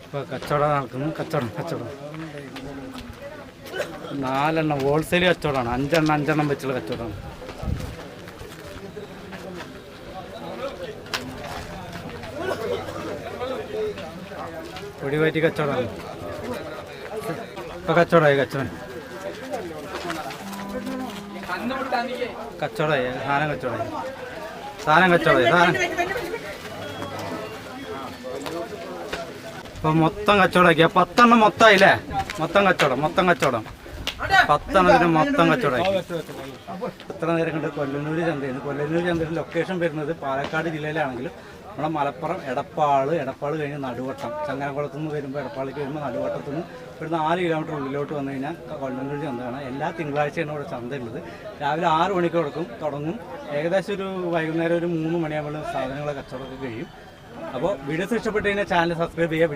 ഇപ്പോൾ കച്ചവടം നടക്കുന്നു. കച്ചവടം 4 എണ്ണം ഹോൾസെയിൽ കച്ചവടമാണ്. 5 എണ്ണം വെച്ചുള്ള കച്ചവടമാണ്. പൊടിവാറ്റി കച്ചവടമാണ്. ഇപ്പോൾ കച്ചവടമായി സാധനം കച്ചവടമായി. ഇപ്പോൾ മൊത്തം കച്ചവടമാക്കി. 10 എണ്ണം മൊത്തമായില്ലേ? മൊത്തം കച്ചവടം 10 എണ്ണത്തിന് മൊത്തം കച്ചവടമായി. എത്ര നേരം കണ്ട് കൊല്ലന്നൂർ ചന്തയാണ്. കൊല്ലന്നൂർ ചന്തയുടെ ലൊക്കേഷൻ വരുന്നത് പാലക്കാട് ജില്ലയിലാണെങ്കിലും നമ്മുടെ മലപ്പുറം എടപ്പാൾ കഴിഞ്ഞ് നടുവട്ടം, ചങ്ങരംകുളത്തു നിന്ന് വരുമ്പോൾ എടപ്പാളിലേക്ക് വരുമ്പോൾ നടുവട്ടത്തു നിന്ന് ഒരു 4 കിലോമീറ്റർ ഉള്ളിലോട്ട് വന്നു കഴിഞ്ഞാൽ കൊല്ലന്നൂർ ചന്തയാണ്. എല്ലാ തിങ്കളാഴ്ചയാണ് ഇവിടെ ചന്തയുള്ളത്. രാവിലെ 6 മണിക്ക് തുടങ്ങും. ഏകദേശം ഒരു വൈകുന്നേരം ഒരു 3 മണിയാകുമ്പോൾ സാധനങ്ങളെ കച്ചവടമൊക്കെ കഴിയും. അപ്പോൾ വീഡിയോസ് ഇഷ്ടപ്പെട്ട് കഴിഞ്ഞാൽ ചാനൽ സബ്സ്ക്രൈബ് ചെയ്യുക.